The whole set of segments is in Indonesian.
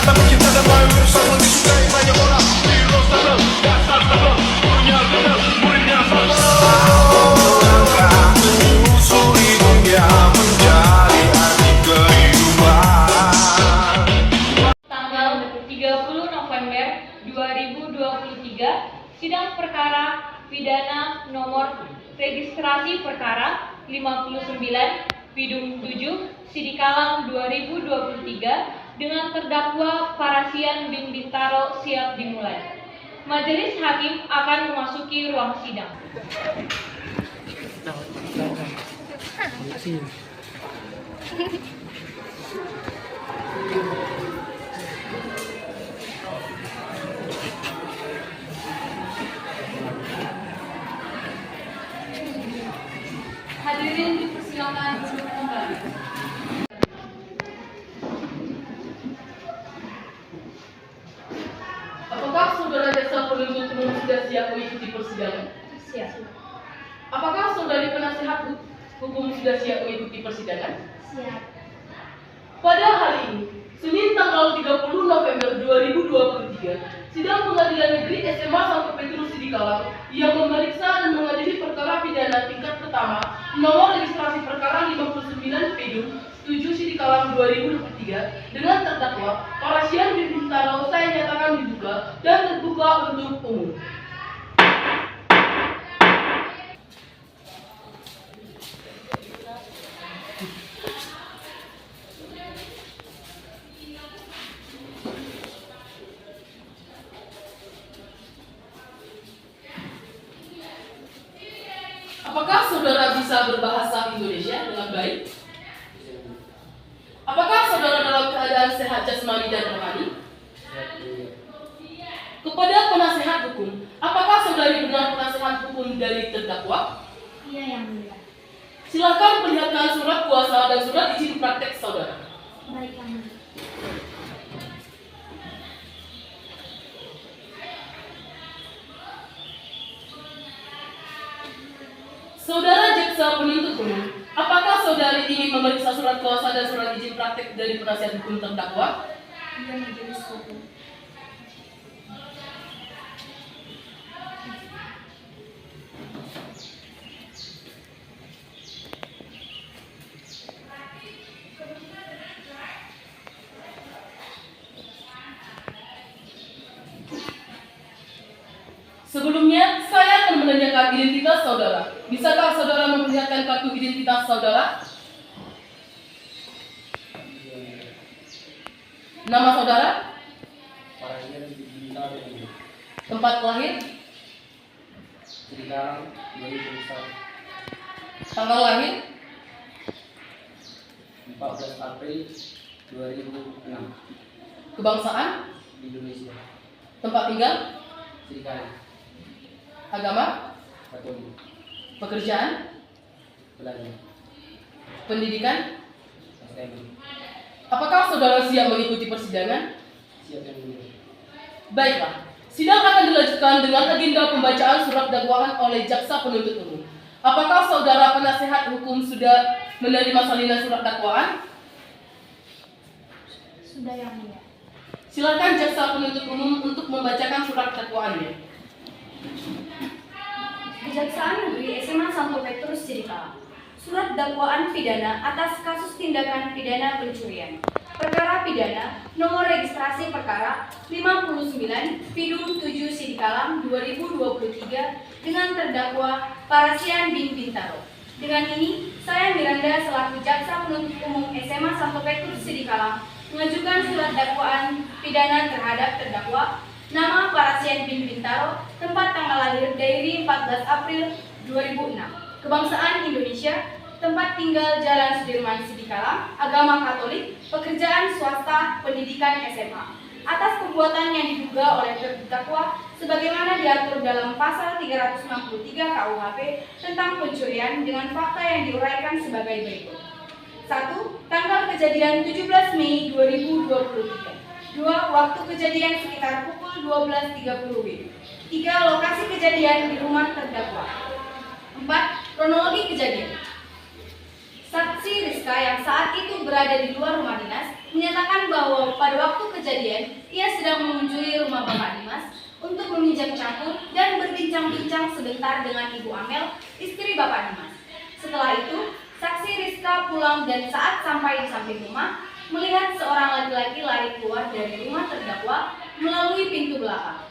tapi kita damai urusan yang disukai banyak orang. Hero sabar, dasar sabar, punya benar, muridnya sabar. Langkah menyusuri dunia menjadi arti kehidupan. Tanggal 30 November 2023, sidang perkara pidana nomor registrasi perkara 59 Pidum 7 Sidikalang 2023 dengan terdakwa Parasian bin Bintaro siap dimulai. Majelis hakim akan memasuki ruang sidang. Hadirin dipersilakan duduk kembali. Apakah saudara jaksa penuntut umum sudah siap mengikuti persidangan? Siap. Apakah saudari penasihat hukum sudah siap mengikuti persidangan? Siap. Pada hari ini, Senin tanggal 30 November 2023, sidang pengadilan negeri SMA Santo Petrus Sidikalang yang memeriksa dan mengadili perkara pidana tingkat pertama nomor registrasi perkara 59 Pidum 7 Sidikalang 2023 dengan terdakwa Parasian bin Bintaro saya nyatakan dibuka dan terbuka untuk umum. Apakah saudara bisa berbahasa Indonesia dengan baik? Apakah saudara dalam keadaan sehat jasmani dan rohani? Kepada penasehat hukum, apakah saudari benar penasehat hukum dari terdakwa? Iya, Yang Mulia. Silakan perlihatkan surat kuasa dan surat izin praktek saudara. Baik, Yang Mulia. Saudara jaksa penuntut umum, apakah saudari ingin memeriksa surat kuasa dan surat izin praktek dari penasihat hukum terdakwa? Iya, Majelis Hukum. Sebelumnya, saya akan menanyakan identitas saudara. Bisakah saudara memperlihatkan kartu identitas saudara? Nama saudara? Parasian Bintaro. Tempat lahir? Sidikalang 2021. Tanggal lahir? 14 April 2006. Kebangsaan? Indonesia. Tempat tinggal? Sidikalang. Agama? Katolik. Pekerjaan? Pelajar. Pendidikan? STM. Apakah saudara siap mengikuti persidangan? Siap yang mulia. Baiklah, sidang akan dilanjutkan dengan agenda pembacaan surat dakwaan oleh jaksa penuntut umum. Apakah saudara penasehat hukum sudah menerima salinan surat dakwaan? Sudah, Yang Mulia. Silakan jaksa penuntut umum untuk membacakan surat dakwaannya. Kejaksaan Negeri SMA Santo Petrus Sidikalang. Surat dakwaan pidana atas kasus tindakan pidana pencurian. Perkara pidana nomor registrasi perkara 59 Pidum 7 Sidikalang 2023 dengan terdakwa Parasian bin Bintaro. Dengan ini, saya Miranda selaku jaksa penuntut umum SMA Santo Petrus Sidikalang mengajukan surat dakwaan pidana terhadap terdakwa nama Parasian bin Bintaro, tempat tanggal lahir dari 14 April 2006, kebangsaan Indonesia, tempat tinggal Jalan Sudirman Sidikalang, agama Katolik, pekerjaan swasta, pendidikan SMA, atas perbuatan yang diduga oleh terdakwa sebagaimana diatur dalam pasal 363 KUHP tentang pencurian dengan fakta yang diuraikan sebagai berikut. 1. Tanggal kejadian 17 Mei 2023. 2. Waktu kejadian sekitar pukul 12.30 WIB. 3. Lokasi kejadian di rumah terdakwa. 4. Kronologi kejadian. Saksi Rizka yang saat itu berada di luar rumah dinas menyatakan bahwa pada waktu kejadian kejadian, ia sedang mengunjungi rumah Bapak Dimas untuk meminjam campur dan berbincang-bincang sebentar dengan Ibu Amel, istri Bapak Dimas. Setelah itu, saksi Rizka pulang dan saat sampai di samping rumah, melihat seorang laki-laki lari keluar dari rumah terdakwa melalui pintu belakang.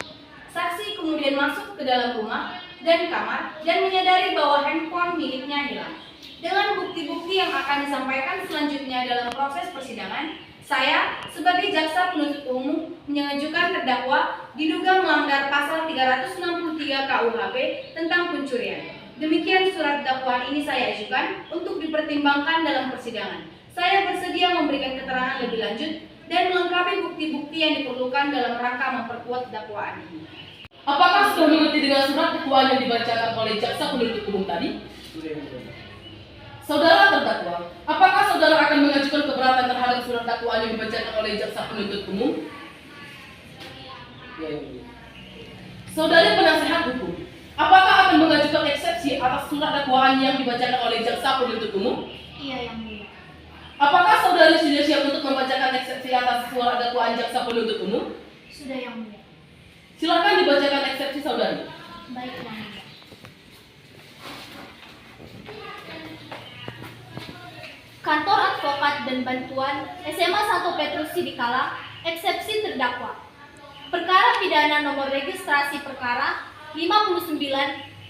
Saksi kemudian masuk ke dalam rumah dan kamar dan menyadari bahwa handphone miliknya hilang. Dengan bukti-bukti yang akan disampaikan selanjutnya dalam proses persidangan, saya sebagai jaksa penuntut umum mengajukan terdakwa diduga melanggar pasal 363 KUHP tentang pencurian. Demikian surat dakwaan ini saya ajukan untuk dipertimbangkan dalam persidangan. Saya bersedia memberikan keterangan lebih lanjut dan melengkapi bukti-bukti yang diperlukan dalam rangka memperkuat dakwaan ini. Apakah sudah mengerti dengan surat dakwaan yang dibacakan oleh jaksa penuntut umum tadi? Sudah yang mulia. Saudara terdakwa, apakah saudara akan mengajukan keberatan terhadap surat dakwaan yang dibacakan oleh jaksa penuntut umum? Ya yang mulia. Saudari penasehat hukum, apakah akan mengajukan eksepsi atas surat dakwaan yang dibacakan oleh jaksa penuntut umum? Iya yang mulia. Apakah saudari sudah siap untuk membacakan eksepsi atas surat dakwaan jaksa penuntut umum? Sudah yang mulia. Silakan dibacakan eksepsi saudari. Baik yang mulia. Kantor Advokat dan Bantuan SMA 1 Petrus Sidikala, eksepsi terdakwa. Perkara pidana nomor registrasi perkara 59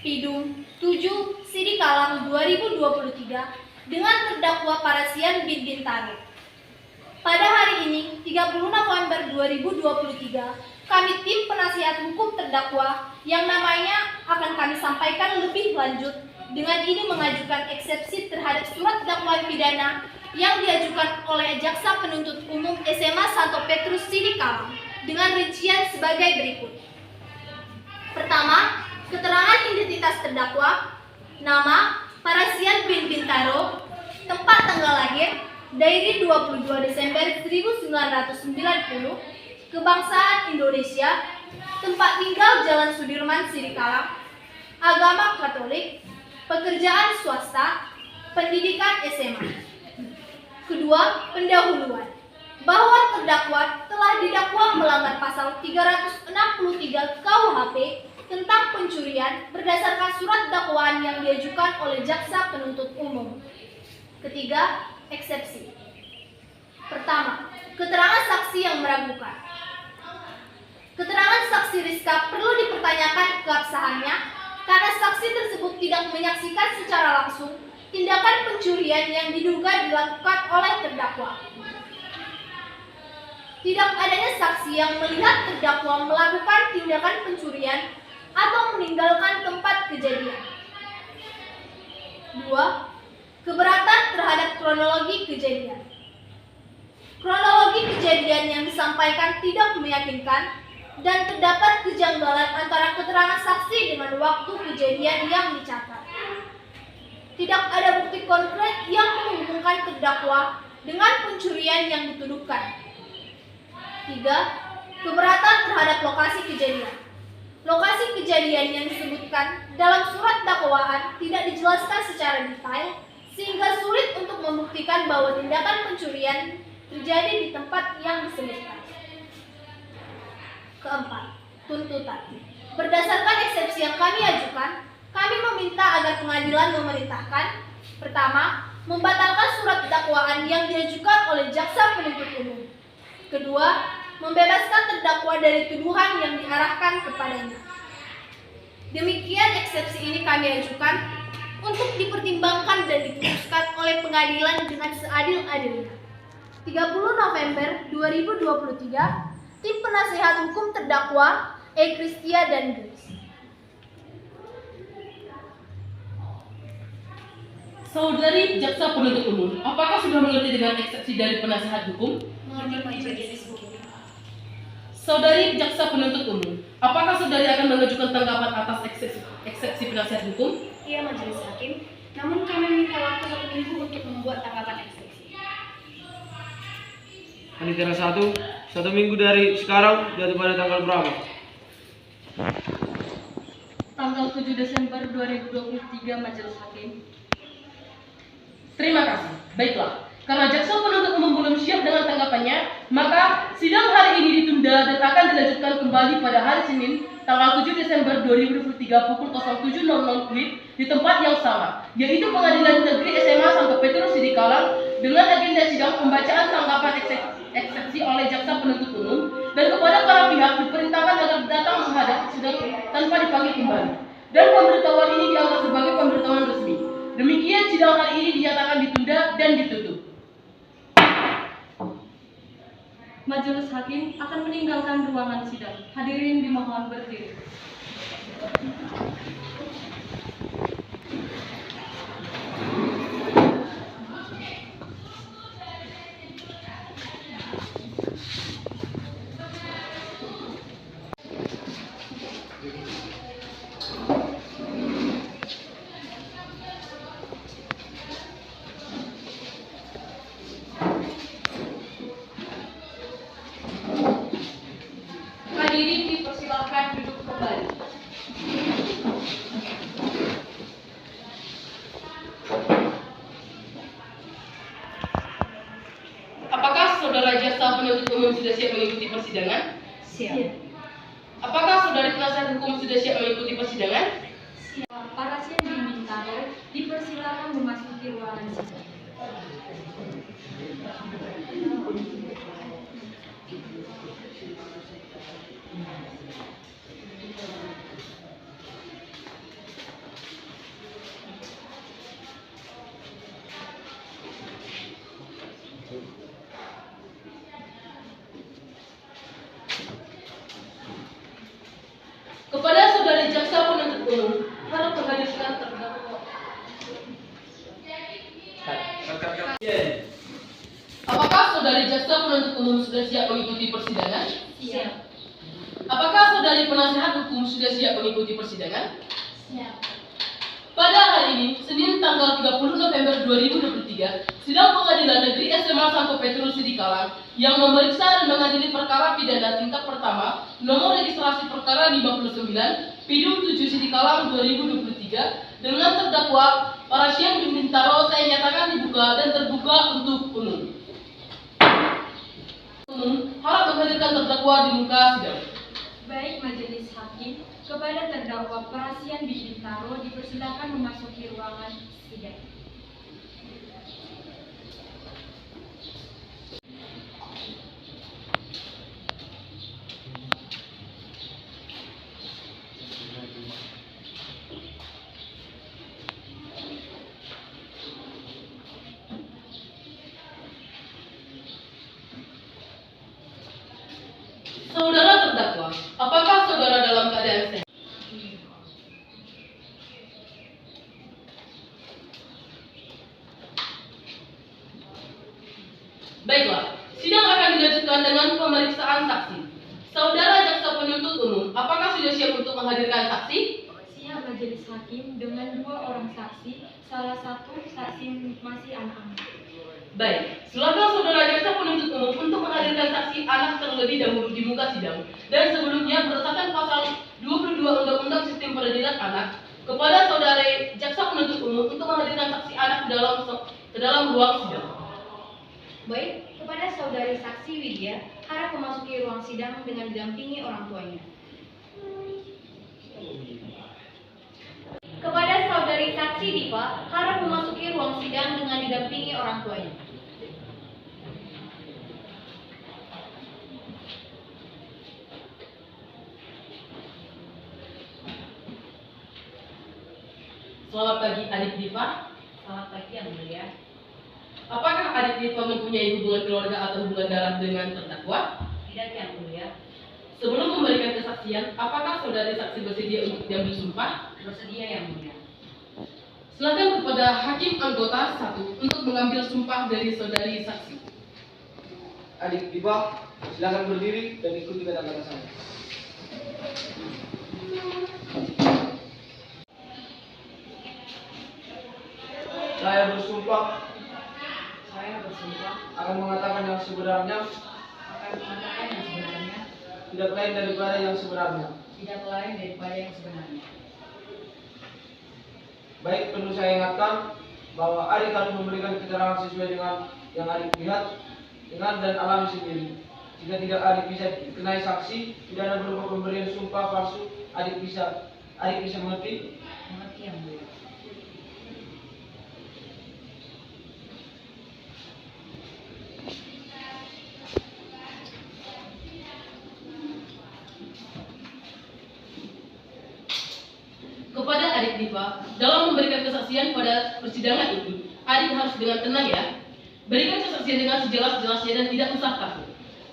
Pidum 7 Sidikalang 2023 dengan terdakwa Parasian bin Bintaro. Pada hari ini, 30 November 2023, kami tim penasihat hukum terdakwa yang namanya akan kami sampaikan lebih lanjut dengan ini mengajukan eksepsi terhadap surat dakwaan pidana yang diajukan oleh jaksa penuntut umum SMA 1 Petrus Sidikalang dengan rincian sebagai berikut. Pertama, keterangan identitas terdakwa, nama Parasian bin Bintaro, tempat tanggal lahir, dari 22 Desember 1990, kebangsaan Indonesia, tempat tinggal Jalan Sudirman Sidikalang, agama Katolik, pekerjaan swasta, pendidikan SMA. Kedua, pendahuluan, bahwa terdakwa telah didakwa melanggar pasal 363 KUHP tentang pencurian berdasarkan surat dakwaan yang diajukan oleh jaksa penuntut umum. Ketiga, eksepsi. Pertama, keterangan saksi yang meragukan. Keterangan saksi Rizka perlu dipertanyakan keabsahannya karena saksi tersebut tidak menyaksikan secara langsung tindakan pencurian yang diduga dilakukan oleh terdakwa. Tidak adanya saksi yang melihat terdakwa melakukan tindakan pencurian atau meninggalkan tempat kejadian. 2. Keberatan terhadap kronologi kejadian. Kronologi kejadian yang disampaikan tidak meyakinkan dan terdapat kejanggalan antara keterangan saksi dengan waktu kejadian yang dicatat. Tidak ada bukti konkret yang menghubungkan terdakwa dengan pencurian yang dituduhkan. 3. Keberatan terhadap lokasi kejadian. Lokasi kejadian yang disebutkan dalam surat dakwaan tidak dijelaskan secara detail sehingga sulit untuk membuktikan bahwa tindakan pencurian terjadi di tempat yang disebutkan. Keempat, tuntutan. Berdasarkan eksepsi yang kami ajukan, kami meminta agar pengadilan memerintahkan: pertama, membatalkan surat dakwaan yang diajukan oleh jaksa penuntut umum. Kedua, membebaskan terdakwa dari tuduhan yang diarahkan kepadanya. Demikian eksepsi ini kami ajukan untuk dipertimbangkan dan diputuskan oleh pengadilan dengan seadil-adilnya. 30 November 2023, tim penasehat hukum terdakwa Kristia dan Grace. Saudari jaksa penuntut umum, apakah sudah mengerti dengan eksepsi dari penasehat hukum? Saudari jaksa penuntut umum, apakah saudari akan mengajukan tanggapan atas eksepsi penasihat hukum? Iya, Majelis Hakim. Namun kami minta waktu 1 minggu untuk membuat tanggapan eksepsi. Panitera 1 minggu dari sekarang jatuh pada tanggal berapa? Tanggal 7 Desember 2023, Majelis Hakim. Terima kasih. Baiklah, Karena jaksa penuntut umum belum siap dengan tanggapannya, maka sidang hari ini ditunda dan akan dilanjutkan kembali pada hari Senin, tanggal 7 Desember 2023 pukul 07.00 WIB di tempat yang sama, yaitu Pengadilan Negeri SMA Santo Petrus Sidikalang, dengan agenda sidang pembacaan tanggapan eksepsi oleh jaksa penuntut umum, dan kepada para pihak diperintahkan agar datang menghadap sidang tanpa dipanggil kembali. Dan pemberitahuan ini dianggap sebagai pemberitahuan resmi. Demikian sidang hari ini dinyatakan ditunda dan ditutup. Majelis Hakim akan meninggalkan ruangan sidang. Hadirin dimohon berdiri. Hadirin dipersilakan duduk kembali. Apakah saudara jaksa penuntut umum sudah siap mengikuti persidangan? Siap. Apakah saudari penasihat hukum sudah siap mengikuti persidangan? Para sien Bintaro dipersilakan memasuki ruangan sidang. Kepada saudari jaksa penuntut umum, harap menghadirkan terdakwa. Apakah saudari jaksa penuntut umum sudah siap mengikuti persidangan? Siap. Apakah saudari penasihat hukum sudah siap mengikuti persidangan? Siap. Pada hari ini, Senin tanggal 30 November 2023, sidang Pengadilan Negeri SMA Santo Petrus Sidikalang yang memeriksa dan mengadili perkara pidana tingkat pertama nomor registrasi perkara 59 Pidum 7 Sidikalang 2023 dengan terdakwa Parasyan Bintaro saya nyatakan dibuka dan terbuka untuk umum. Umum harap menghadirkan terdakwa di muka sidang. Baik Majelis Hakim, kepada terdakwa Parasyan Bintaro dipersilakan memasuki ruangan sidang. Saudara terdakwa, apakah saudara dalam keadaan sehat? Baiklah, sidang akan dilanjutkan dengan pemeriksaan saksi. Saudara jaksa penuntut umum, apakah sudah siap untuk menghadirkan saksi? Siap Majelis Hakim dengan 2 orang saksi, salah satu saksi masih anak-anak. Baik, silakan saudara jaksa penuntut umum untuk menghadirkan saksi anak terlebih dahulu di muka sidang. Dan sebelumnya berdasarkan pasal 22 Undang-Undang Sistem Peradilan Anak, kepada saudara jaksa penuntut umum untuk menghadirkan saksi anak ke dalam ruang sidang. Baik, kepada saudari saksi Widya, harap memasuki ruang sidang dengan didampingi orang tuanya. Kepada saudari saksi Diva, harap memasuki ruang sidang dengan didampingi orang tuanya. Selamat pagi adik Diva. Selamat pagi yang mulia. Apakah adik Diva mempunyai hubungan keluarga atau hubungan darah dengan terdakwa? Tidak yang mulia. Sebelum memberikan kesaksian, apakah saudari saksi bersedia untuk diambil sumpah? Bersedia yang mulia. Silakan kepada hakim anggota 1 untuk mengambil sumpah dari saudari saksi. Adik Diva, silakan berdiri dan ikuti kata-kata saya. Saya bersumpah akan mengatakan yang sebenarnya, tidak lain daripada yang sebenarnya. Baik, perlu saya ingatkan bahwa adik harus memberikan keterangan sesuai dengan yang adik lihat, dengar dan alami sendiri. Jika tidak adik bisa dikenai saksi, pidana berupa pemberian sumpah palsu, adik bisa mengerti? Mengerti yang mulia. Kepada adik Diva, dalam memberikan kesaksian pada persidangan ini, adik harus dengan tenang ya. Berikan kesaksian dengan sejelas-jelasnya dan tidak usah takut.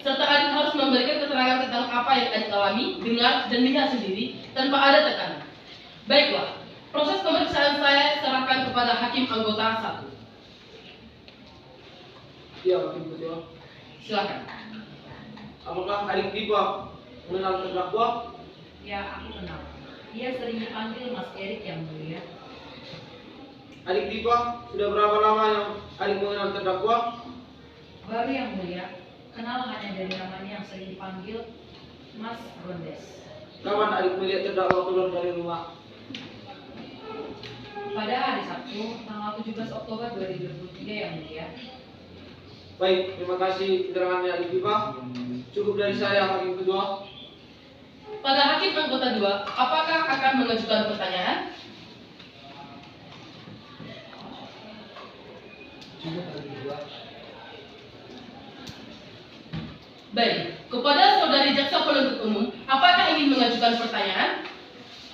Serta adik harus memberikan keterangan tentang apa yang adik alami, dengar, dan lihat sendiri tanpa ada tekanan. Baiklah, proses pemeriksaan saya serahkan kepada hakim anggota 1. Iya, Hakim Ketua. Silakan. Apakah adik Diva mengenal terdakwa? Ya, aku kenal. Dia sering dipanggil Mas Erik yang mulia. Adik Diva, sudah berapa lama yang adik mengenal terdakwa? Baru yang mulia. Kenal hanya dari namanya yang sering dipanggil Mas Rondes. Kapan adik melihat terdakwa keluar dari rumah? Pada hari Sabtu, tanggal 17 Oktober 2023 yang mulia. Baik, terima kasih keterangannya adik Diva. Cukup dari saya, Hakim Ketua. Pada hakim anggota 2, apakah akan mengajukan pertanyaan? Baik, kepada saudari jaksa penuntut umum, apakah ingin mengajukan pertanyaan?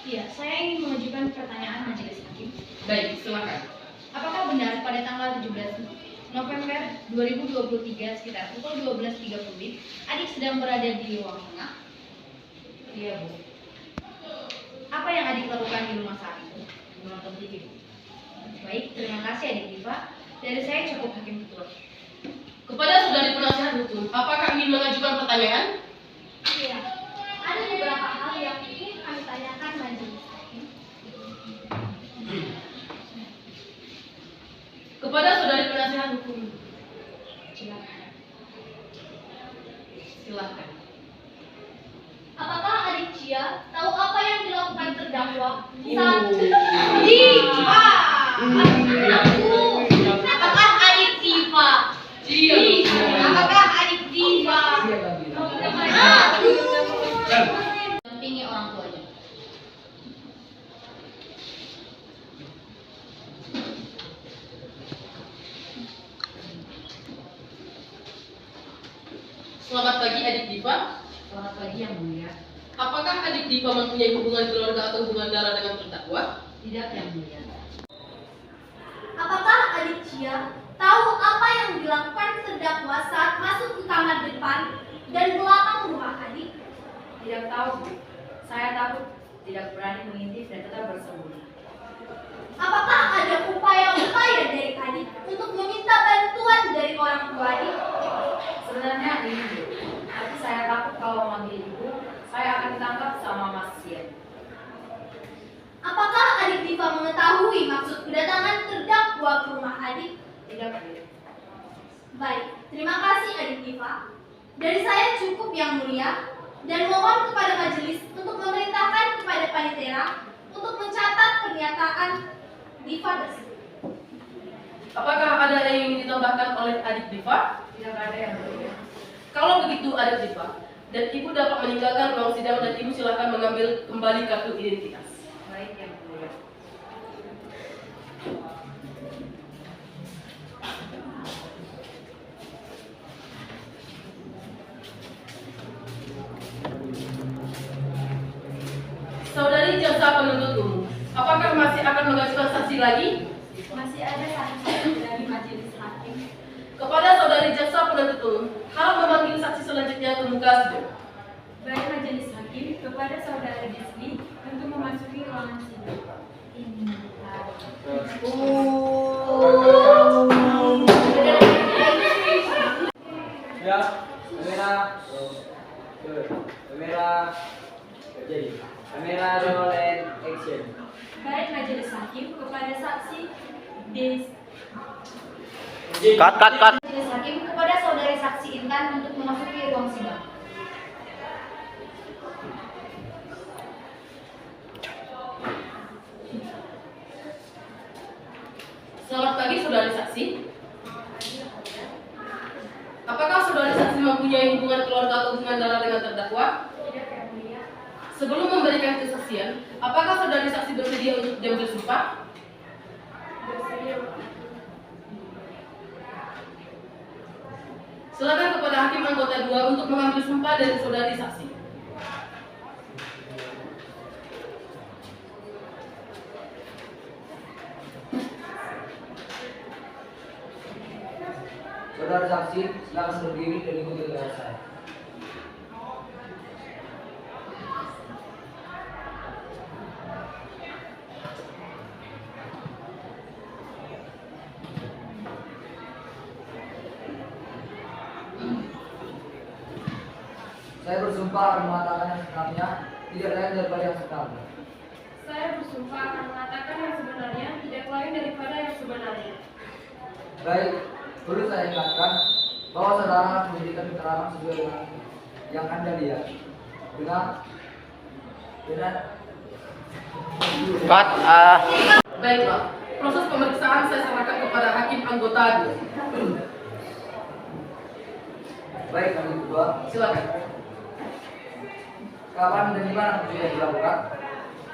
Iya, saya ingin mengajukan pertanyaan majelis hakim. Baik, silakan. Apakah benar pada tanggal 17 November 2023 sekitar pukul 12.30 adik sedang berada di ruang tengah? Iya, Bu. Apa yang adik lakukan di rumah saat itu? Menonton TV, Bu. Baik, terima kasih adik Diva. Dari saya cukup hakim ketua. Kepada saudari penasihat hukum, apakah ingin mengajukan pertanyaan? Iya, ada beberapa hal yang ingin kami tanyakan majelis hakim. Kepada saudari penasihat hukum, Silakan. silakan. Apakah adik Cia tahu apa yang dilakukan terdakwa saat Diva? Apakah adik Diva? Apakah adik Diva? Dampingi orang tuanya. Selamat pagi adik Diva. Selamat pagi yang mulia. Apakah adik Diva mempunyai hubungan keluarga atau hubungan darah dengan terdakwa? Tidak yang mulia. Apakah adik Cia tahu apa yang dilakukan terdakwa saat masuk ke kamar depan dan belakang rumah adik? Tidak tahu, Bu. Saya takut, tidak berani mengintip dan tetap bersembunyi. Apakah ada upaya-upaya dari adik untuk meminta bantuan dari orang tua adik? Sebenarnya ini, Bu. Tapi saya takut kalau memanggil ibu, saya akan ditangkap sama Mas Sien. Apakah adik Diva mengetahui maksud kedatangan terdakwa ke rumah adik? Tidak, Bu. Baik, terima kasih adik Diva. Dari saya cukup yang mulia dan mohon kepada majelis untuk memerintahkan kepada panitera untuk mencatat pernyataan Diva tersebut. Apakah ada yang ingin ditambahkan oleh adik Diva? Tidak ada yang mulia. Kalau begitu adik Diva, dan ibu dapat meninggalkan ruang sidang dan ibu silakan mengambil kembali kartu identitas. Baik yang mulia. Saudari jaksa penuntut umum, apakah masih akan mengajukan saksi lagi? Masih ada saksi dari majelis hakim. Kepada saudari jaksa penuntut umum, harap memanggil saksi selanjutnya ke muka sidang. Baik majelis hakim, kepada saudara Desli untuk memasuki ruangan sidang. Ya, kamera, jadi kamera roll and action. Baik majelis hakim, kepada saksi Des Majelis hakim kepada saudari saksi Intan untuk memasuki ruang sidang. Selamat pagi saudari saksi. atau hubungan darah dengan terdakwa? Tidak, Yang Mulia. Sebelum memberikan kesaksian, apakah saudari saksi bersedia untuk diam bersumpah? Bersedia. Silakan kepada hakim anggota 2 untuk mengambil sumpah dari saudari saksi. Saudara saksi, silakan berdiri dan ikuti keterangan saya. Saya bersumpah akan mengatakan yang sebenarnya, tidak lain daripada yang sebenarnya. Saya bersumpah akan mengatakan yang sebenarnya, tidak lain daripada yang sebenarnya. Baik, perlu saya ingatkan bahwa saudara memberikan keterangan sesuai dengan yang Anda lihat. Dengan Baiklah, proses pemeriksaan saya serahkan kepada hakim anggota 2. baik, kami berdua. Silakan. Kapan dan di mana pencurian dilakukan?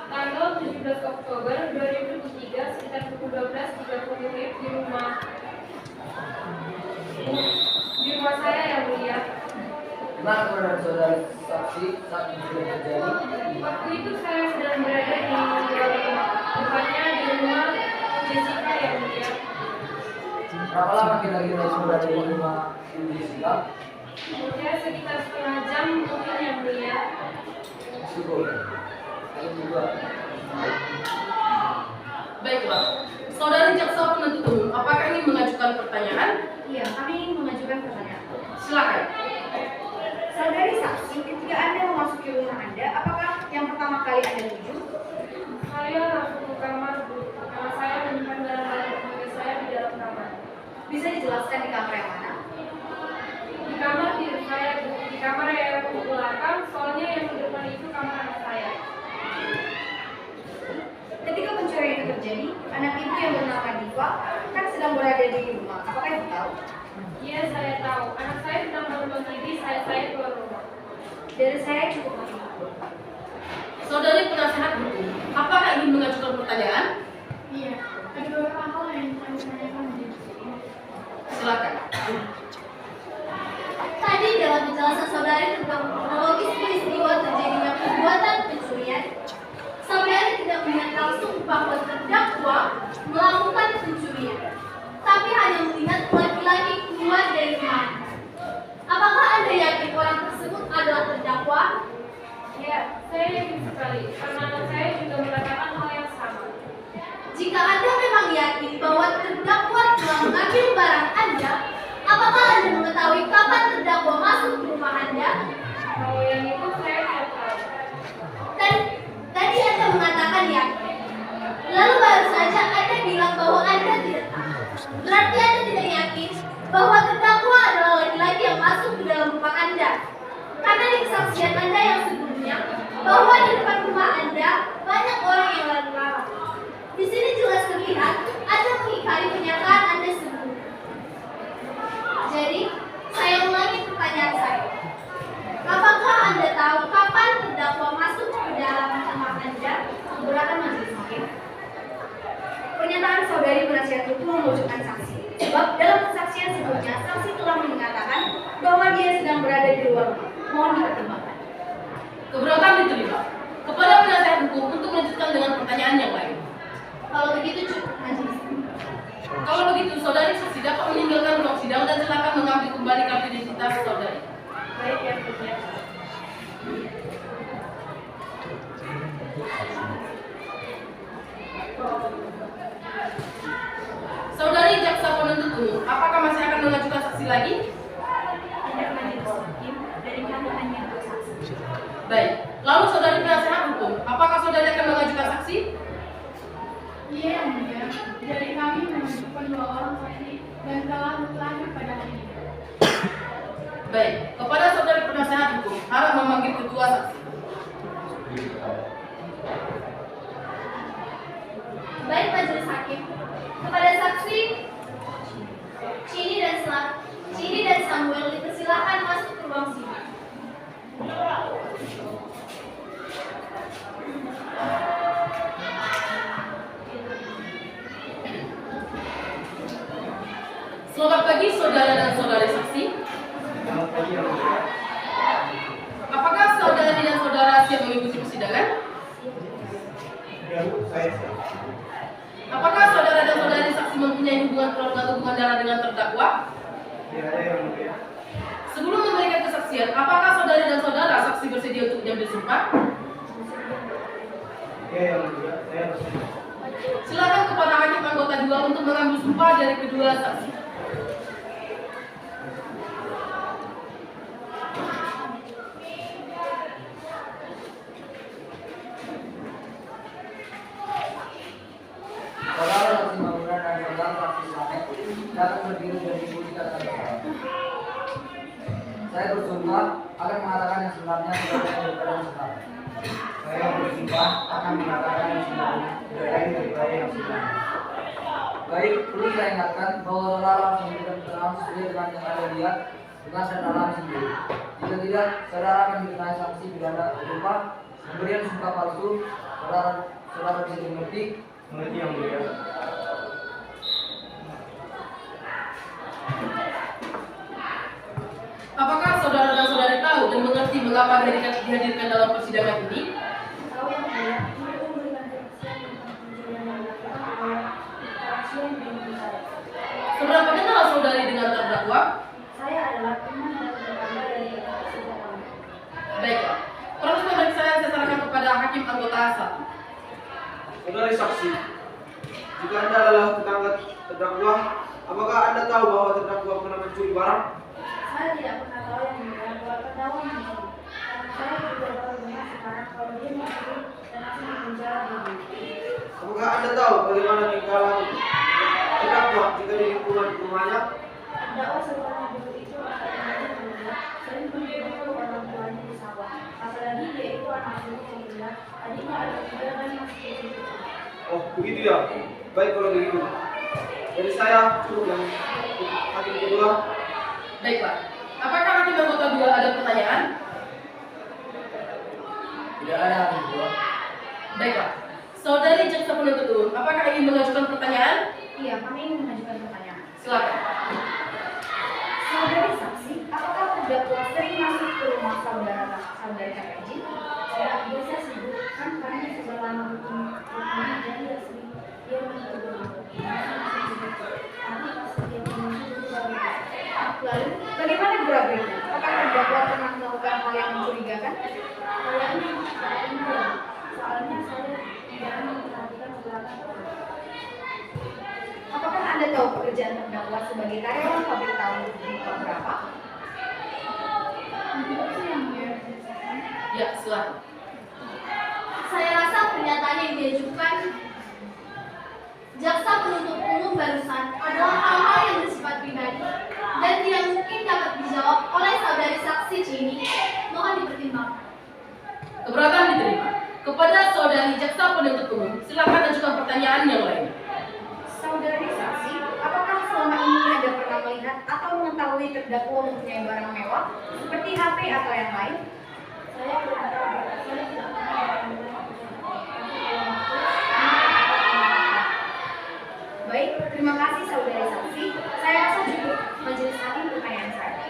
Tanggal 17 Oktober 2023 sekitar pukul 12.30 WIB di rumah saya, Yang Mulia. Di mana keberadaan saudara saksi saat pencurian terjadi? Waktu itu saya sedang berada di luar rumah, tepatnya di rumah Jessica, Yang Mulia. Berapa lama kira-kira saudara di rumah Ibu Jessica? Ya, sekitar setengah jam mungkin, Yang Mulia. Syukur. Kami berdua. Baiklah, saudari jaksa penuntut umum, apakah ingin mengajukan pertanyaan? Iya, kami ingin mengajukan pertanyaan. Silakan. Saudari saksi, ketika Anda memasuki rumah Anda, apakah yang pertama kali Anda tuju? Saya langsung ke kamar, Bu, karena saya menyimpan barang-barang keluarga saya di dalam kamar. Bisa dijelaskan di kamar yang mana? Di kamar saya, Bu. Di kamar yang ke belakang, soalnya yang di depan itu kamar anak saya. Ketika pencurian itu terjadi, anak ibu yang bernama Diva kan sedang berada di rumah. Apakah ibu tahu? Iya, saya tahu. Anak saya sedang menonton TV, saya keluar rumah. Dari saya cukup lagi. Saudari penasehat hukum, apakah ingin mengajukan pertanyaan? Iya, ada beberapa hal yang kami tanyakan di sini. Silakan. Tadi dalam penjelasan saudari tentang kronologis peristiwa terjadinya perbuatan pencurian, saudari tidak melihat langsung bahwa terdakwa melakukan pencurian, tapi hanya melihat laki-laki keluar dari rumah Anda. Apakah Anda yakin orang tersebut adalah terdakwa? Ya, saya yakin sekali, karena anak saya juga mengatakan hal yang sama. Jika Anda memang yakin bahwa terdakwa telah mengambil barang Anda, apakah Anda mengetahui kapan terdakwa masuk ke rumah Anda? Kalau yang itu saya tidak tahu. Tadi Anda mengatakan yakin. Lalu baru saja Anda bilang bahwa Anda tidak tahu. Berarti Anda tidak yakin bahwa terdakwa adalah laki-laki yang masuk ke dalam rumah Anda. Karena di kesaksian Anda yang sebelumnya, bahwa di depan rumah Anda banyak orang yang lalu lalang. Di sini jelas terlihat Anda mengingkari pernyataan Anda sebelumnya. Jadi, saya ulangi pertanyaan saya. Apakah Anda tahu kapan terdakwa masuk ke dalam rumah Anda? Keberatan majelis hakim. Pernyataan saudari penasihat hukum memojokkan saksi. Sebab dalam kesaksian sebelumnya, saksi telah mengatakan bahwa dia sedang berada di luar rumah. Mohon dipertimbangkan. Keberatan diterima. Kepada penasihat hukum untuk melanjutkan dengan pertanyaan yang lain. Kalau begitu cukup majelis. Kalau begitu, saudari saksi dapat meninggalkan ruang sidang dan silakan mengambil kembali kartu identitas saudari. Baik, Yang Mulia. Saudari jaksa penuntut umum, apakah masih akan mengajukan saksi lagi? Tidak majelis hakim, dari kami hanya untuk saksi. Baik. Lalu saudari penasehat hukum, apakah saudari akan mengajukan saksi? Iya, Yang Mulia. Dari kami menunjukkan 2 orang saksi dan telah terakhir pada hari ini. Baik. Kepada saudari penasehat hukum, harap memanggil kedua saksi. Baik majelis hakim, kepada saksi Cini dan Samuel dipersilakan masuk ke ruang sidang. apakah saudari dan saudara saksi bersedia untuk mengambil sumpah? Ya, yang mulia, saya bersedia. Silakan kepada hakim anggota 2 untuk mengambil sumpah dari kedua saksi. Saudara saksi bangunan dan saudara saksi Slamet dapat berdiri dan diikuti kata bersalah. Saya bersumpah akan mengatakan yang sebenarnya tidak daripada yang sebenarnya. Saya bersumpah akan mengatakan yang sebenarnya tidak lain daripada yang sebenarnya. Baik, perlu saya ingatkan bahwa saudara harus memberikan keterangan sesuai dengan yang ada lihat dengan dan alam sendiri. Jika tidak, saudara akan dikenai sanksi pidana berupa pemberian sumpah palsu. Saudara bisa dimengerti. Mengerti yang mulia. Apakah saudara dan saudari tahu dan mengerti mengapa dihadirkan dalam persidangan ini? Tahu yang mulia, ini memberikan kesaksian tentang pencurian yang dilakukan oleh Kasian bin Musa. Seberapa kenal saudari dengan terdakwa? Saya adalah teman dan tetangga dari persidangan. Baiklah, proses pemeriksaan saya serahkan kepada hakim anggota 1. Saudari saksi, jika Anda adalah tetangga terdakwa, apakah Anda tahu bahwa terdakwa pernah mencuri barang? Saya tidak pernah tahu yang mulia bahwa terdakwa mencuri. Karena saya juga baru dengar sekarang kalau dia mencuri dan langsung dipenjara dulu. Apakah Anda tahu bagaimana tinggalan terdakwa jika di lingkungan rumahnya? Terdakwa setelah dulu itu akan menjadi mulia, sering membunuh orang tuanya di sawah. Apalagi dia itu anak sulung yang mulia, adiknya ada 3 dan masih kecil. Oh, begitu ya. Baik kalau begitu. Jadi saya cukup yang hakim kedua. Baiklah, apakah hakim anggota 2 ada pertanyaan? Tidak ada hakim kedua. Baiklah, saudari jaksa penuntut umum, apakah ingin mengajukan pertanyaan? Iya, kami ingin mengajukan pertanyaan. Silakan. Saudari saksi, apakah terdakwa sering masuk ke rumah saudari kakak Jin? Ya, biasa sibuk kan karena sudah lama hukumnya jadi ya sering dia masuk ke rumah. Tapi pas dia menuju itu baru. Lalu, bagaimana gerak-geriknya? Apakah terdakwa pernah melakukan hal yang mencurigakan? Kayaknya enggak. Soalnya saya tidak memperhatikan belakang. Apakah Anda tahu pekerjaan terdakwa sebagai karyawan pabrik tahu berapa? Tidak sih yang Ya, silakan. Saya rasa pernyataan yang diajukan jaksa penuntut umum barusan adalah hal-hal yang bersifat pribadi dan tidak mungkin dapat dijawab oleh saudari saksi Cini. Mohon dipertimbangkan. Keberatan diterima. Kepada saudari jaksa penuntut umum, silakan ajukan pertanyaan yang lain. Saudari saksi, apakah selama ini Anda pernah melihat atau mengetahui terdakwa mempunyai barang mewah seperti HP atau yang lain? Saya tidak pernah. Baik, terima kasih saudari saksi. Saya rasa cukup majelis hakim pertanyaan saya.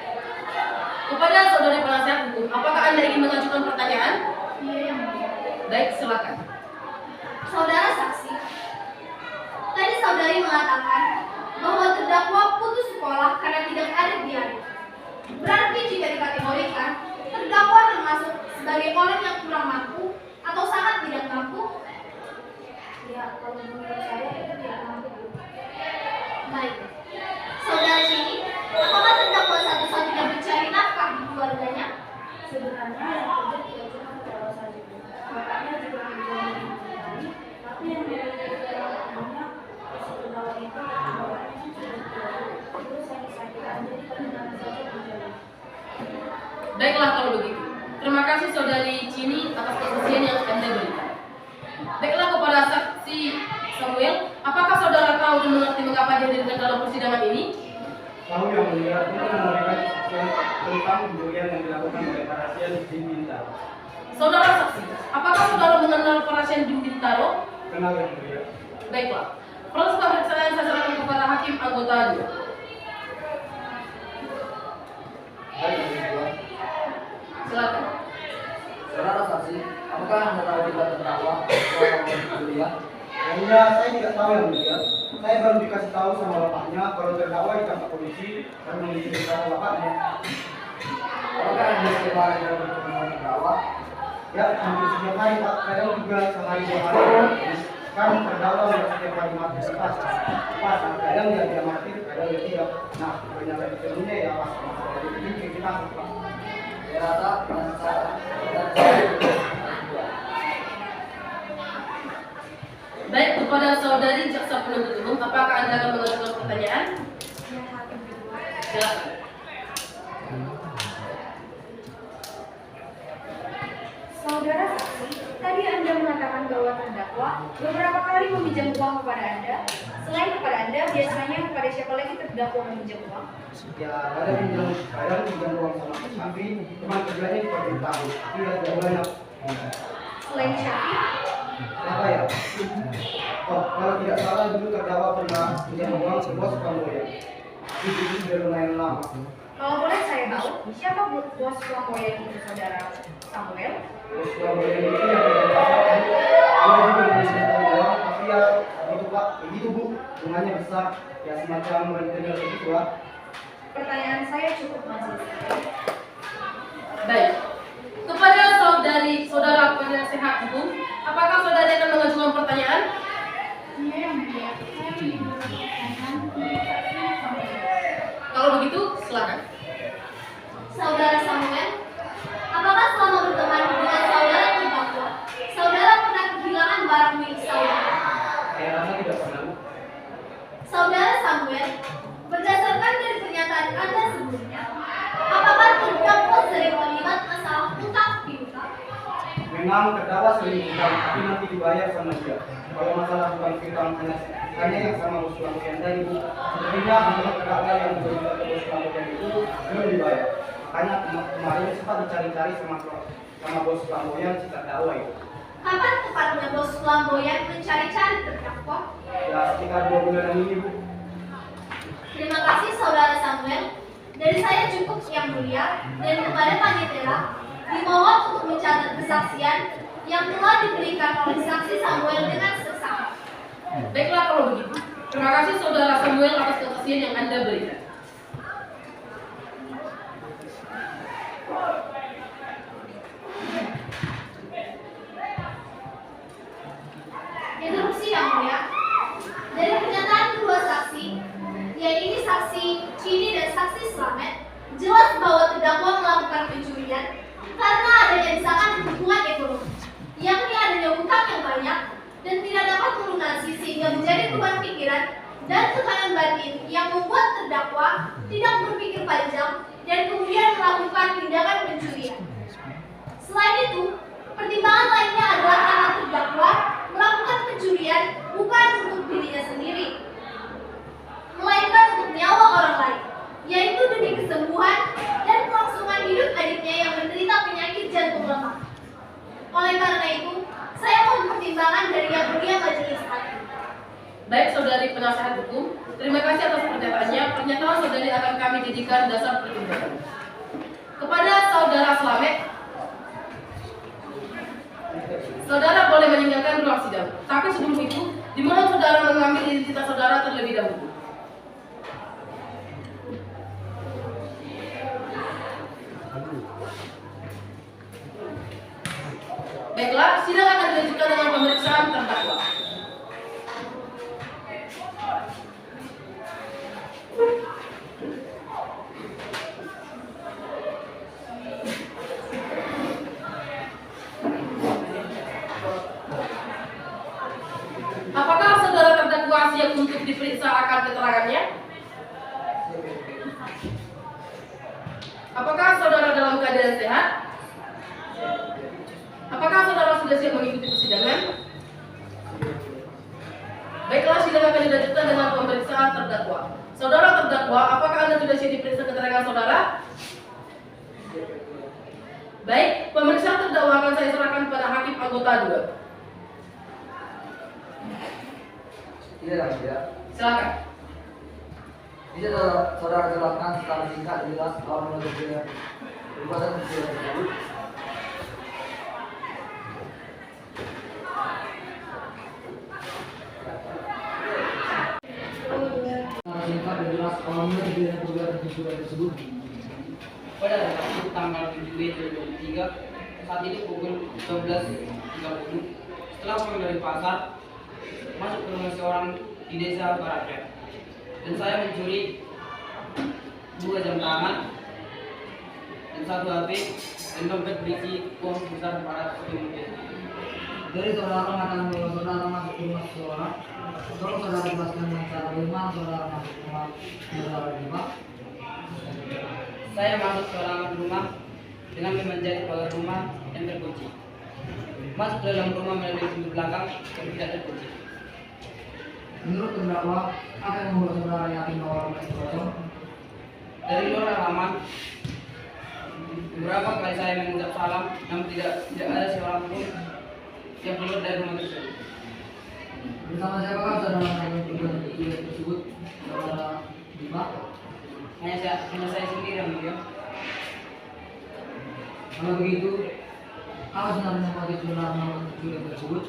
Kepada saudari penasihat hukum, apakah Anda ingin mengajukan pertanyaan? Iya, yang mulia. Baik, silakan. Saudara saksi, tadi saudari mengatakan bahwa terdakwa putus sekolah karena tidak ada biaya. Berarti jika dikategorikan, terdakwa termasuk sebagai orang yang kurang mampu atau sangat tidak mampu? Ya, kalau menurut saya itu tidak mampu. Baik. Saudara Cini, apakah terdakwa satu-satunya mencari nafkah di keluarganya? Sebenarnya yang kerja tidak cuma terdakwa saja. Bapaknya juga kerja di petani, tapi yang namanya si terdakwa itu bapaknya sudah tua. Terus sakit-sakitan jadi kadang-kadang saja berjalan. Baiklah kalau begitu. Terima kasih saudari Cini atas kesaksian yang Anda berikan. Baiklah kepada saksi Samuel, apakah saudara tahu dan mengerti mengapa dihadirkan dalam persidangan ini? Tahu yang mulia, untuk memberikan kesaksian tentang pencurian yang dilakukan oleh Parasian Jin Bintaro. Saudara saksi, apakah saudara mengenal Parasian Jin Bintaro? Kenal yang mulia. Baiklah, proses pemeriksaan saya serahkan kepada hakim anggota 2. Baik, hakim kedua. Silakan. Saudara saksi, apakah Anda tahu jika terdakwa melakukan pencurian? Yang mulia, saya tidak tahu yang mulia. Saya baru dikasih tahu sama bapaknya kalau terdakwa ditangkap polisi dan memberitahu bapaknya. Apakah Anda setiap hari dalam bertemu terdakwa? Ya, hampir setiap hari Pak. Kadang juga sehari 2 hari. Kan terdakwa tidak setiap hari mati pas. Kadang dia mati, kadang dia tidak. Nah, kebanyakan ketemunya ya pas masalah itu kita Pak. Saya rasa dan saya Baik, kepada saudari jaksa penuntut umum, apakah Anda akan mengajukan pertanyaan? Silakan. Saudara saksi, tadi Anda mengatakan bahwa terdakwa beberapa kali meminjam uang kepada Anda. Selain kepada Anda, biasanya kepada siapa lagi terdakwa meminjam uang? Ya, kadang pinjam uang sama Syafi, teman kerjanya di pemerintahan. Tapi ya tidak banyak. Selain Syafi, Apa ya? Oh, kalau tidak salah dulu terdakwa pernah pinjam uang ke bos Kamboya. Tapi itu sudah lumayan lama. kalau boleh saya tahu, siapa bos Flamboyan itu saudara Samuel? Bos Kamboya itu yang berdasarkan dia juga pinjam uang, tapi ya itu Pak, begitu Bu, bunganya besar, ya semacam rentenir begitu lah. Pertanyaan saya cukup majelis. Baik. Kepada saudara penasehat hukum, apakah saudari akan mengajukan pertanyaan? Iya, yang mulia. Saya ingin bertanya untuk saksi Samuel. Kalau begitu, silakan. Saudara Samuel, apakah selama berteman dengan saudara terdakwa, saudara pernah kehilangan barang milik saudara? Saya rasa tidak pernah. Saudara Samuel, berdasarkan dari pernyataan Anda sebelumnya, apakah terdakwa sering terlibat masalah utang piutang? Memang terdakwa sering utang, tapi nanti dibayar sama dia. Kalau masalah bukan piutang hanya yang sama bos Kamboya tadi Bu. Sebenarnya untuk terdakwa yang berjual ke bos Kamboya itu belum dibayar. Makanya kemarin sempat dicari-cari sama bos Kamboya si terdakwa itu. Kapan tepatnya bos Flamboyan mencari-cari terdakwa? Ya sekitar 2 bulan ini Bu. Terima kasih saudara Samuel. Dari saya cukup yang mulia dan kepada Panitera dimohon untuk mencatat kesaksian yang telah diberikan oleh saksi Samuel dengan seksama. Baiklah kalau begitu. Terima kasih saudara Samuel atas kesaksian yang Anda berikan. Interupsi yang mulia. Dari pernyataan kedua saksi, yaitu saksi Cini dan saksi Slamet, jelas bahwa terdakwa melakukan pencurian karena adanya desakan hubungan ekonomi, yakni adanya utang yang banyak dan tidak dapat melunasi sehingga menjadi beban pikiran dan tekanan batin yang membuat terdakwa tidak berpikir panjang dan kemudian melakukan tindakan pencurian. Selain itu, pertimbangan lainnya adalah karena terdakwa melakukan pencurian bukan untuk dirinya sendiri, melainkan untuk nyawa orang lain, yaitu demi kesembuhan dan kelangsungan hidup adiknya yang menderita penyakit jantung lemah. Oleh karena itu, saya mohon pertimbangan dari yang mulia majelis hakim. Baik saudari penasehat hukum, terima kasih atas pernyataannya. Pernyataan saudari akan kami jadikan dasar pertimbangan. Kepada saudara Slamet, saudara boleh meninggalkan ruang sidang. Tapi sebelum itu, dimohon saudara mengambil identitas saudara terlebih dahulu. Baiklah, sidang akan dilanjutkan dengan pemeriksaan terdakwa. Apakah saudara terdakwa siap untuk diperiksa akan keterangannya? Apakah saudara dalam keadaan sehat? Apakah saudara sudah siap mengikuti persidangan? Baiklah, sidang akan dilanjutkan dengan pemeriksaan terdakwa. Saudara terdakwa, apakah Anda sudah siap diperiksa keterangan saudara? Baik, pemeriksaan terdakwa akan saya serahkan kepada hakim anggota 2. tidak ya. Silakan. Bisa saudara jelaskan secara singkat jelas awal mula perbuatan pencurian tersebut. Singkat dan jelas awal mula perbuatan pencurian tersebut. pada hari Sabtu tanggal 7 Mei 2023 saat itu pukul 12.30 setelah pulang dari pasar masuk ke rumah seorang di desa Baraket dan saya mencuri 2 jam tangan dan 1 HP dan dompet berisi uang sebesar 400 ribu. Dari saudara mengatakan bahwa saudara masuk ke rumah seseorang, tolong saudara jelaskan dengan cara bagaimana saudara masuk ke rumah saudara Diva. Saya masuk ke halaman rumah dengan memanjat pagar rumah yang terkunci. Masuk ke dalam rumah melalui pintu belakang yang tidak terkunci. Menurut terdakwa, apa yang membuat saudara yakin bahwa rumah itu kosong? Dari luar halaman, beberapa kali saya mengucap salam, namun tidak ada seorang pun yang keluar dari rumah tersebut. Bersama siapakah saudara melakukan perbuatan kejiwaan tersebut, saudara Diva? Hanya saya sendiri yang mulia. Kalau begitu, apa sebenarnya motif saudara melakukan kejiwaan tersebut?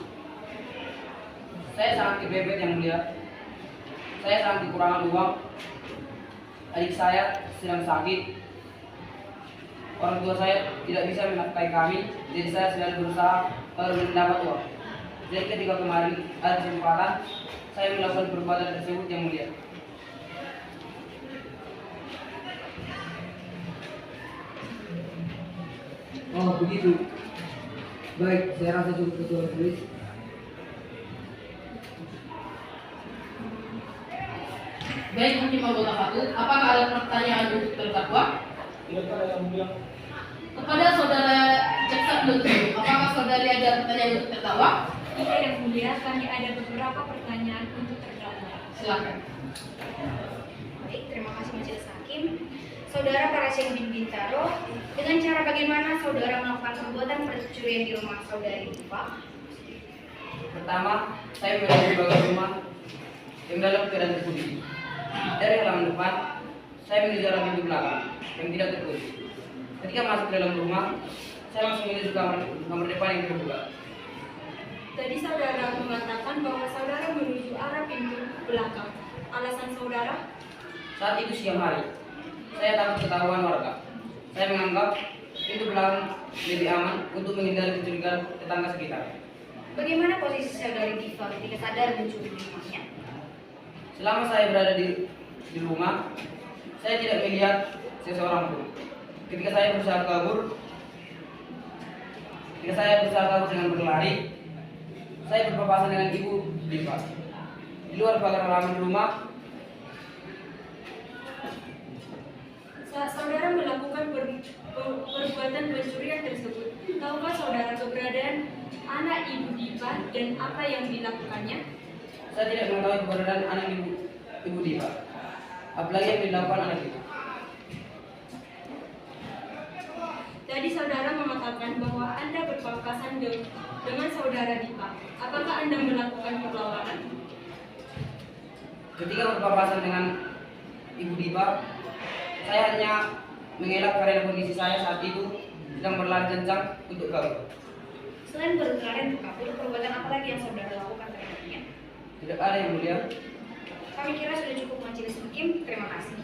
Saya sangat kepepet yang mulia. Saya sangat kekurangan uang. Adik saya sedang sakit. Orang tua saya tidak bisa menafkahi kami, jadi saya selalu berusaha mendapat uang. Jadi ketika kemarin ada kesempatan, saya melakukan perbuatan tersebut yang mulia. Oh begitu. Baik, saya rasa cukup ketua majelis. Baik, Hakim anggota Fatut, apakah ada pertanyaan untuk terdakwa? Kepada saudara jaksa penuntut umum, apakah saudari ada pertanyaan untuk terdakwa? Iya yang mulia, kami ada beberapa pertanyaan untuk terdakwa. Silakan. Baik, terima kasih Majelis Hakim. Saudara Parasya bin Bintaro, dengan cara bagaimana saudara melakukan perbuatan pencurian di rumah saudari Diva? Pertama, saya melalui bagian rumah yang dalam keadaan terkunci. Dari halaman depan, saya menuju arah pintu belakang yang tidak terkunci. Ketika masuk ke dalam rumah, saya langsung menuju kamar depan yang terbuka. Tadi saudara mengatakan bahwa saudara menuju arah pintu belakang. Alasan saudara? Saat itu siang hari, saya takut ketahuan warga. Saya menganggap pintu belakang lebih aman untuk menghindari kecurigaan tetangga sekitar. Bagaimana posisi saudari Diva ketika sadar mencuri di rumahnya? Selama saya berada di rumah, saya tidak melihat seseorang pun. Ketika saya berusaha kabur dengan berlari, saya berpapasan dengan ibu Diva. Di luar pagar halaman rumah, Saat saudara melakukan perbuatan pencurian tersebut, tahukah saudara keberadaan anak ibu Diva dan apa yang dilakukannya? saya tidak mengetahui keberadaan anak ibu Diva. Apalagi yang dilakukan anak itu. Tadi saudara mengatakan bahwa Anda berpapasan dengan saudara Diva. Apakah Anda melakukan perlawanan? Ketika berpapasan dengan ibu Diva, saya hanya mengelak karena kondisi saya saat itu sedang berlari kencang untuk kabur. Selain berlari untuk kabur, perbuatan apa lagi yang saudara lakukan terhadapnya? Tidak ada yang mulia. Kami kira sudah cukup Majelis Hakim. Terima kasih.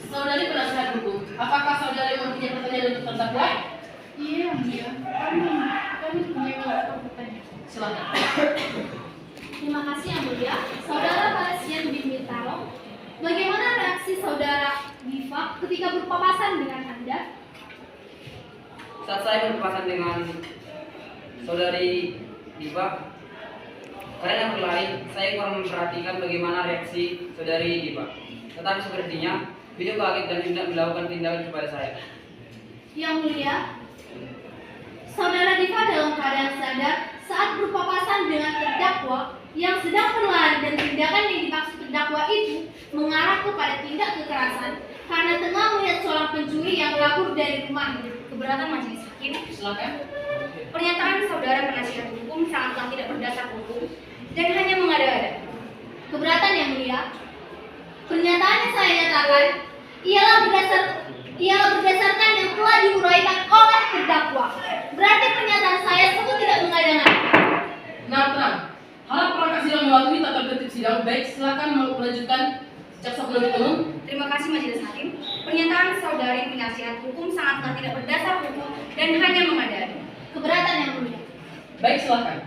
Saudari penasihat hukum, apakah saudari mempunyai pertanyaan untuk terdakwa? Iya, yang mulia. Kami punya beberapa pertanyaan. Silakan. Terima kasih yang mulia. Saudara Parasya bin Bintaro, bagaimana reaksi saudara Diva ketika berpapasan dengan Anda? Saat saya berpapasan dengan saudari Diva, karena berlari, saya kurang memperhatikan bagaimana reaksi saudari Diva. Tetapi sepertinya beliau kaget dan tidak melakukan tindakan kepada saya. Yang mulia, saudara Diva dalam keadaan sadar saat berpapasan dengan terdakwa yang sedang berlari dan tindakan yang dimaksud terdakwa itu mengarah kepada tindak kekerasan karena tengah melihat seorang pencuri yang kabur dari rumahnya. Keberatan Majelis Hakim. Silakan. Pernyataan saudara penasihat hukum sangatlah tidak berdasar hukum dan hanya mengada-ada. Keberatan yang mulia, pernyataan yang saya nyatakan ialah berdasarkan yang telah diuraikan oleh terdakwa. Berarti pernyataan saya sungguh tidak mengada-ngada. Nah, tenang. Harap perangkat sidang mematuhi tata tertib sidang. Baik, silakan melanjutkan jaksa penuntut umum. Terima kasih Majelis Hakim. Pernyataan saudari penasihat hukum sangatlah tidak berdasar hukum dan hanya mengada-ada. Keberatan yang mulia. Baik, silakan.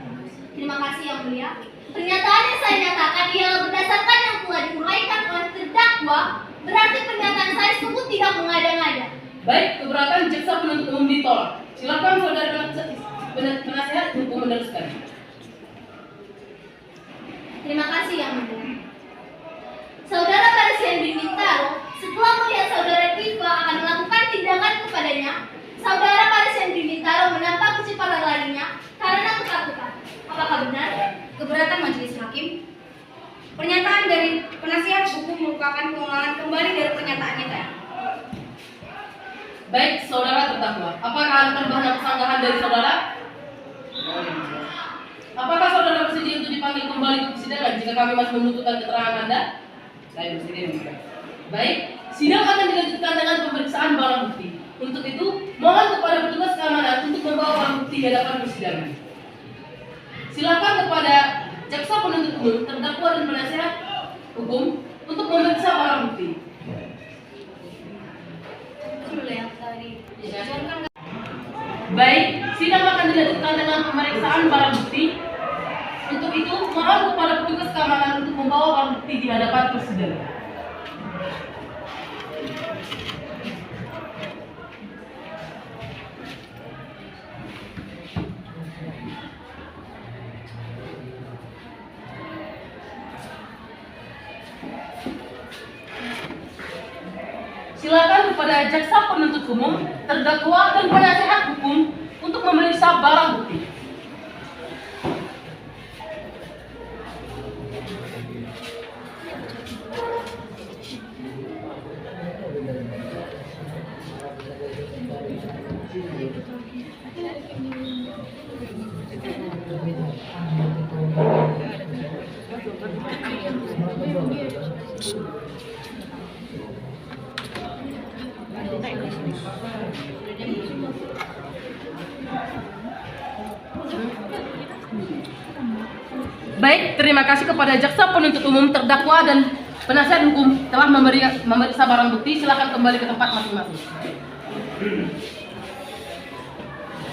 Terima kasih yang mulia. Pernyataan yang saya nyatakan ialah berdasarkan yang telah diuraikan oleh terdakwa, berarti pernyataan saya sungguh tidak mengada-ngada. Baik, keberatan jaksa penuntut umum ditolak. Silakan saudara penasihat hukum meneruskan. Terima kasih yang mulia. Saudara Baris Henry Mintaro, setelah melihat saudara Tifa akan melakukan tindakan kepadanya, saudara Baris Henry Mintaro menampak kecepatan larinya karena ketakutan. Apakah benar? Keberatan majelis hakim. Pernyataan dari penasihat hukum merupakan pengulangan kembali dari pernyataannya tadi. Baik, saudara terdakwa, apakah ada tambahan persanggahan dari saudara? Apakah saudara bersedia untuk dipanggil kembali ke persidangan jika kami masih membutuhkan keterangan Anda? Saya bersedia. Baik, sidang akan dilanjutkan dengan pemeriksaan barang bukti. Untuk itu, mohon kepada petugas keamanan untuk membawa barang bukti di hadapan persidangan. Silakan kepada jaksa penuntut umum, terdakwa dan penasihat hukum untuk memeriksa barang bukti. Baik, sidang akan dilanjutkan dengan pemeriksaan barang bukti. Untuk itu, mohon kepada petugas keamanan untuk membawa barang bukti di hadapan persidangan. Silakan kepada jaksa penuntut umum, terdakwa dan penasihat hukum untuk memeriksa barang bukti. Baik, terima kasih kepada jaksa penuntut umum, terdakwa dan penasihat hukum telah memeriksa barang bukti. Silakan kembali ke tempat masing-masing.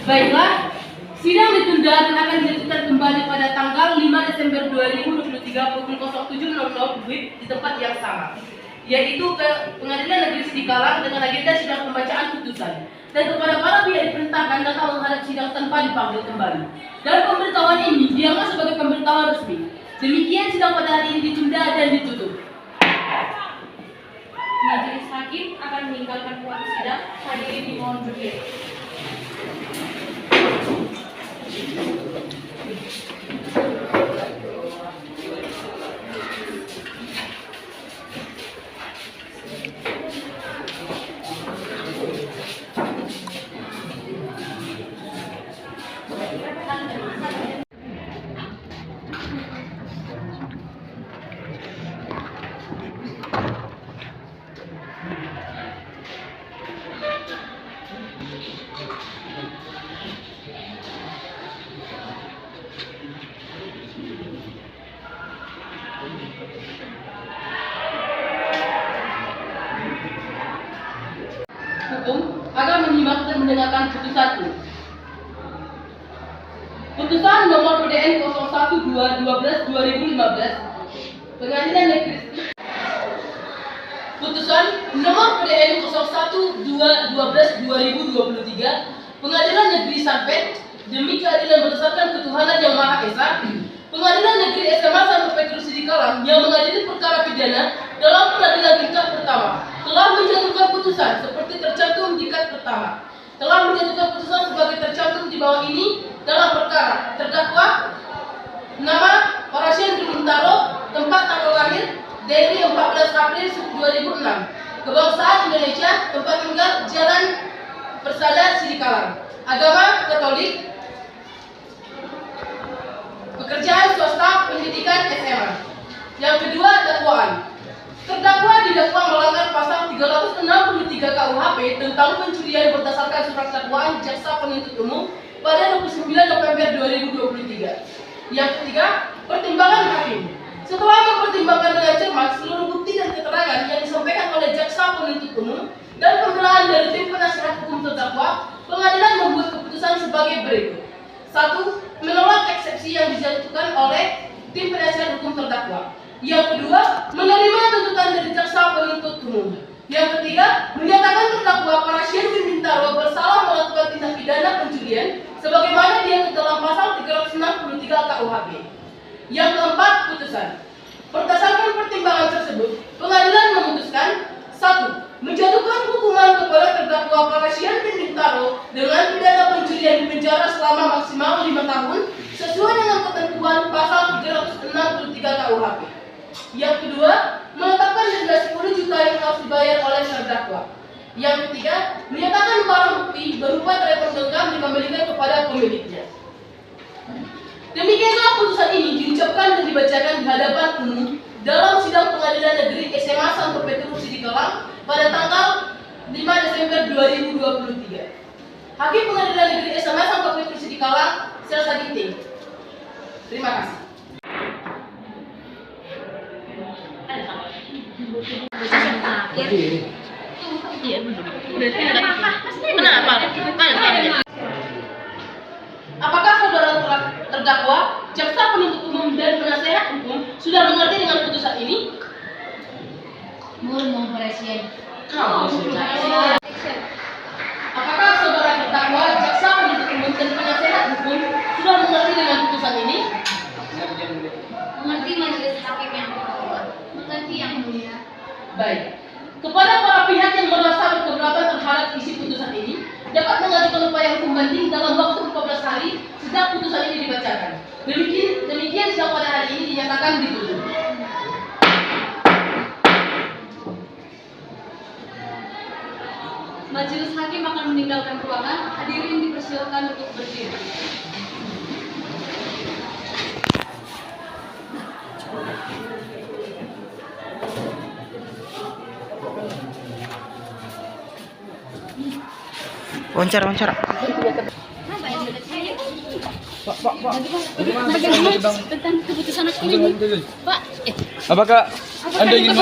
Baiklah, sidang ditunda dan akan dilanjutkan kembali pada tanggal 5 Desember 2023 pukul 07.00 WIB di tempat yang sama, yaitu ke Pengadilan Negeri Sidikalang dengan agenda sidang pembacaan putusan. Dan kepada para pihak diperintahkan datang menghadap sidang tanpa dipanggil kembali. Dan pemberitahuan ini dianggap sebagai pemberitahuan resmi. Demikian sidang pada hari ini ditunda dan ditutup. Majelis hakim akan meninggalkan ruang sidang. Hadirin dimohon berdiri. Hukum akan menyimak dan mendengarkan putusanku. Putusan nomor PDN 01/12/2015 Pengadilan Negeri Putusan nomor PDN 01/12/2023 Pengadilan Negeri Sampet demi keadilan berdasarkan ketuhanan yang Maha Esa. Pengadilan Negeri SMA 1 Petrus Sidikalang yang mengadili perkara pidana dalam peradilan tingkat pertama telah menjatuhkan putusan seperti tercantum di tingkat pertama. Telah menjatuhkan putusan sebagai tercantum di bawah ini dalam perkara terdakwa nama Horace Bintaro, tempat tanggal lahir dari 14 April 2006, kebangsaan Indonesia, tempat tinggal Jalan Persada Sidikalang, agama Katolik, pekerjaan swasta, pendidikan SMA. Yang kedua, dakwaan. Terdakwa didakwa melanggar pasal 363 KUHP tentang pencurian berdasarkan surat dakwaan jaksa penuntut umum pada 29 November 2023. Yang ketiga, pertimbangan hakim. Setelah mempertimbangkan dengan cermat seluruh bukti dan keterangan yang disampaikan oleh jaksa penuntut umum dan pembelaan dari tim penasehat hukum terdakwa, pengadilan membuat keputusan sebagai berikut. 1. Menolak eksepsi yang dijatuhkan oleh tim penasehat hukum terdakwa. Yang kedua, menerima tuntutan dari jaksa penuntut umum. Yang ketiga, menyatakan terdakwa Parashian bin Bintaro bersalah melakukan tindak pidana pencurian sebagaimana dia dalam pasal 363 KUHP. Yang keempat, putusan. Berdasarkan pertimbangan tersebut, pengadilan memutuskan 1. Menjatuhkan hukuman kepada terdakwa Parashian bin Bintaro dengan pidana pencurian di penjara selama maksimal 5 tahun sesuai dengan ketentuan pasal 363 KUHP. Yang kedua, menetapkan denda 10 juta yang harus dibayar oleh terdakwa. Yang ketiga, menyatakan barang bukti berupa telepon genggam dikembalikan kepada pemiliknya. Demikianlah putusan ini diucapkan dan dibacakan di hadapan umum dalam sidang Pengadilan Negeri SMA Santo Petrus Sidikalang pada tanggal 5 Desember 2023. Hakim Pengadilan Negeri SMA Santo Petrus Sidikalang, Selsa Ginting. Terima kasih. Apakah saudara terdakwa, jaksa penuntut umum dan penasehat hukum sudah mengerti dengan putusan ini? Apakah saudara terdakwa, jaksa penuntut umum dan penasehat hukum sudah mengerti dengan putusan ini? Mengerti majelis hakim yang berkenan. Mengerti yang mulia. Baik. Kepada para pihak yang merasa berkeberatan terhadap isi putusan ini, dapat mengajukan upaya hukum banding dalam waktu 14 hari sejak putusan ini dibacakan. Demikian sidang pada hari ini dinyatakan ditutup. Majelis hakim akan meninggalkan ruangan. Hadirin dipersilakan untuk berdiri. Wawancara. Tentang keputusan hakim ini, Pak. Apakah Anda ingin